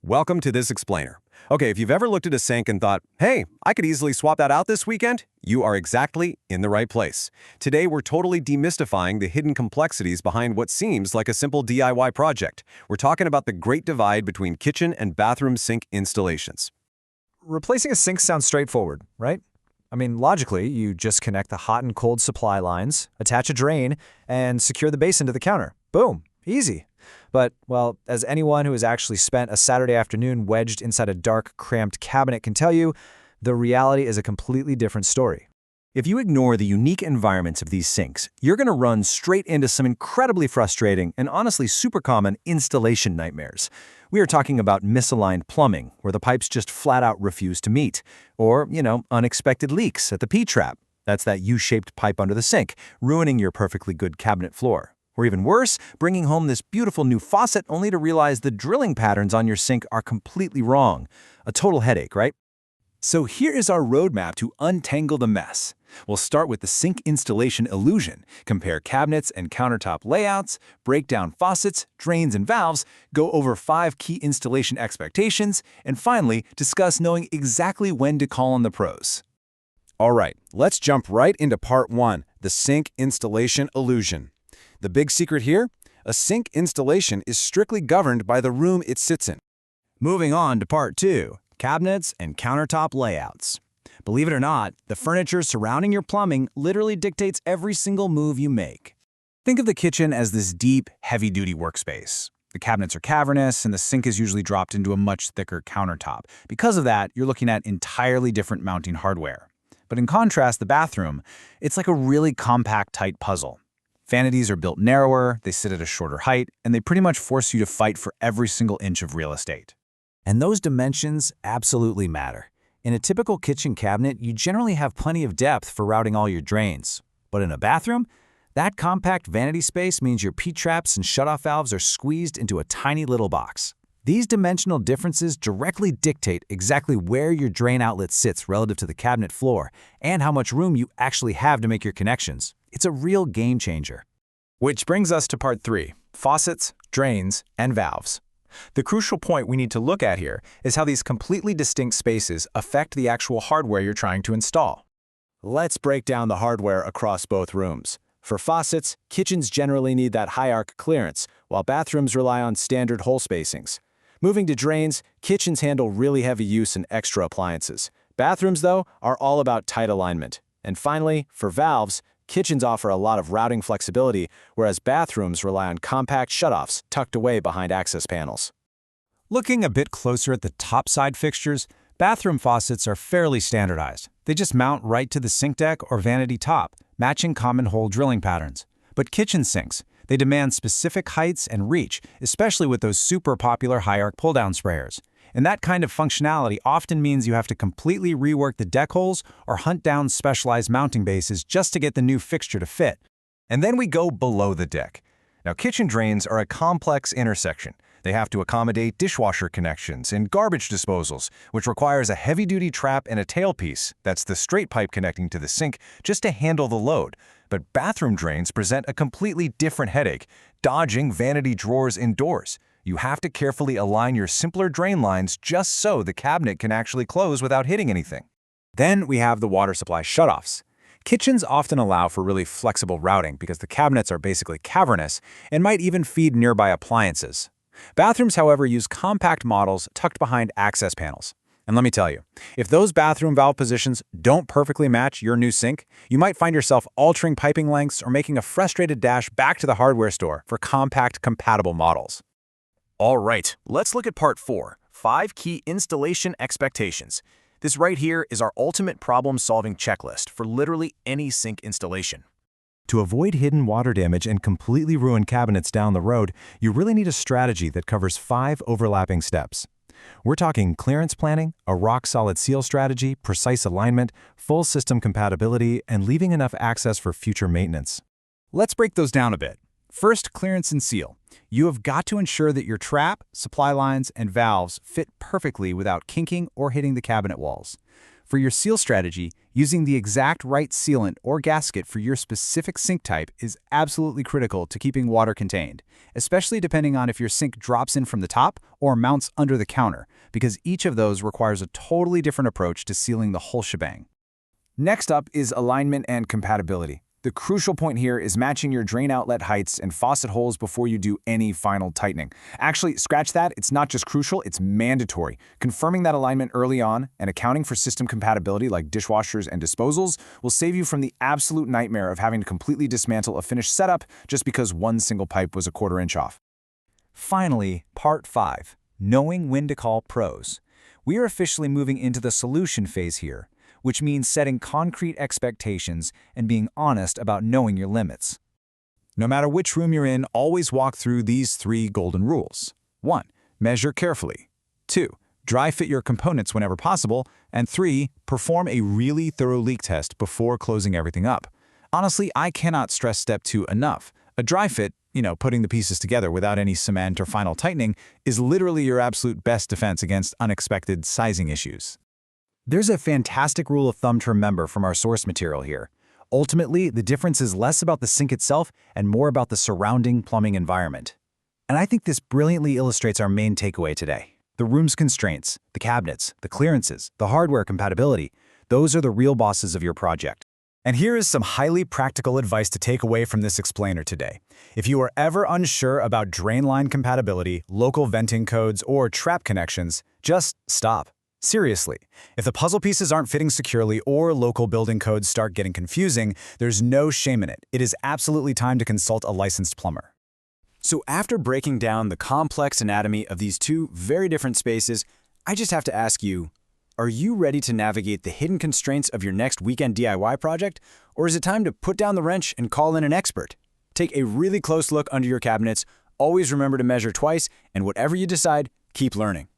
Welcome to This Explainer. Okay, if you've ever looked at a sink and thought, hey, I could easily swap that out this weekend, you are exactly in the right place. Today, we're totally demystifying the hidden complexities behind what seems like a simple DIY project. We're talking about the great divide between kitchen and bathroom sink installations. Replacing a sink sounds straightforward, right? I mean, logically, you just connect the hot and cold supply lines, attach a drain, and secure the basin to the counter. Boom, easy. But, well, as anyone who has actually spent a Saturday afternoon wedged inside a dark, cramped cabinet can tell you, the reality is a completely different story. If you ignore the unique environments of these sinks, you're going to run straight into some incredibly frustrating and honestly super common installation nightmares. We are talking about misaligned plumbing, where the pipes just flat out refuse to meet. Or, unexpected leaks at the P-trap. That's that U-shaped pipe under the sink, ruining your perfectly good cabinet floor. Or even worse, bringing home this beautiful new faucet only to realize the drilling patterns on your sink are completely wrong. A total headache, right? So here is our roadmap to untangle the mess. We'll start with the sink installation illusion, compare cabinets and countertop layouts, break down faucets, drains, and valves, go over 5 key installation expectations, and finally, discuss knowing exactly when to call on the pros. All right, let's jump right into part 1, the sink installation illusion. The big secret here? A sink installation is strictly governed by the room it sits in. Moving on to part 2, cabinets and countertop layouts. Believe it or not, the furniture surrounding your plumbing literally dictates every single move you make. Think of the kitchen as this deep, heavy-duty workspace. The cabinets are cavernous, and the sink is usually dropped into a much thicker countertop. Because of that, you're looking at entirely different mounting hardware. But in contrast, the bathroom, it's like a really compact, tight puzzle. Vanities are built narrower, they sit at a shorter height, and they pretty much force you to fight for every single inch of real estate. And those dimensions absolutely matter. In a typical kitchen cabinet, you generally have plenty of depth for routing all your drains. But in a bathroom, that compact vanity space means your P-traps and shutoff valves are squeezed into a tiny little box. These dimensional differences directly dictate exactly where your drain outlet sits relative to the cabinet floor and how much room you actually have to make your connections. It's a real game changer. Which brings us to part 3, faucets, drains, and valves. The crucial point we need to look at here is how these completely distinct spaces affect the actual hardware you're trying to install. Let's break down the hardware across both rooms. For faucets, kitchens generally need that high arc clearance, while bathrooms rely on standard hole spacings. Moving to drains, kitchens handle really heavy use and extra appliances. Bathrooms, though, are all about tight alignment. And finally, for valves, kitchens offer a lot of routing flexibility, whereas bathrooms rely on compact shutoffs tucked away behind access panels. Looking a bit closer at the top side fixtures, bathroom faucets are fairly standardized. They just mount right to the sink deck or vanity top, matching common hole drilling patterns. But kitchen sinks, they demand specific heights and reach, especially with those super popular high-arc pull-down sprayers. And that kind of functionality often means you have to completely rework the deck holes or hunt down specialized mounting bases just to get the new fixture to fit. And then we go below the deck. Now, kitchen drains are a complex intersection. They have to accommodate dishwasher connections and garbage disposals, which requires a heavy-duty trap and a tailpiece, that's the straight pipe connecting to the sink, just to handle the load. But bathroom drains present a completely different headache, dodging vanity drawers indoors. You have to carefully align your simpler drain lines just so the cabinet can actually close without hitting anything. Then we have the water supply shutoffs. Kitchens often allow for really flexible routing because the cabinets are basically cavernous and might even feed nearby appliances. Bathrooms, however, use compact models tucked behind access panels. And let me tell you, if those bathroom valve positions don't perfectly match your new sink, you might find yourself altering piping lengths or making a frustrated dash back to the hardware store for compact, compatible models. All right, let's look at part 4, 5 key installation expectations. This right here is our ultimate problem-solving checklist for literally any sink installation. To avoid hidden water damage and completely ruin cabinets down the road, you really need a strategy that covers 5 overlapping steps. We're talking clearance planning, a rock-solid seal strategy, precise alignment, full system compatibility, and leaving enough access for future maintenance. Let's break those down a bit. First, clearance and seal. You have got to ensure that your trap, supply lines, and valves fit perfectly without kinking or hitting the cabinet walls. For your seal strategy, using the exact right sealant or gasket for your specific sink type is absolutely critical to keeping water contained, especially depending on if your sink drops in from the top or mounts under the counter, because each of those requires a totally different approach to sealing the whole shebang. Next up is alignment and compatibility. The crucial point here is matching your drain outlet heights and faucet holes before you do any final tightening. Actually, scratch that, it's not just crucial, it's mandatory. Confirming that alignment early on and accounting for system compatibility like dishwashers and disposals will save you from the absolute nightmare of having to completely dismantle a finished setup just because one single pipe was a quarter inch off. Finally, Part 5, Knowing When to Call Pros. We are officially moving into the solution phase here, which means setting concrete expectations and being honest about knowing your limits. No matter which room you're in, always walk through these 3 golden rules. 1. Measure carefully. 2. Dry fit your components whenever possible. And 3. Perform a really thorough leak test before closing everything up. Honestly, I cannot stress step 2 enough. A dry fit, putting the pieces together without any cement or final tightening, is literally your absolute best defense against unexpected sizing issues. There's a fantastic rule of thumb to remember from our source material here. Ultimately, the difference is less about the sink itself and more about the surrounding plumbing environment. And I think this brilliantly illustrates our main takeaway today. The room's constraints, the cabinets, the clearances, the hardware compatibility, those are the real bosses of your project. And here is some highly practical advice to take away from this explainer today. If you are ever unsure about drain line compatibility, local venting codes, or trap connections, just stop. Seriously, if the puzzle pieces aren't fitting securely or local building codes start getting confusing, there's no shame in it. It is absolutely time to consult a licensed plumber. So after breaking down the complex anatomy of these 2 very different spaces, I just have to ask you, are you ready to navigate the hidden constraints of your next weekend DIY project? Or is it time to put down the wrench and call in an expert? Take a really close look under your cabinets, always remember to measure twice, and whatever you decide, keep learning.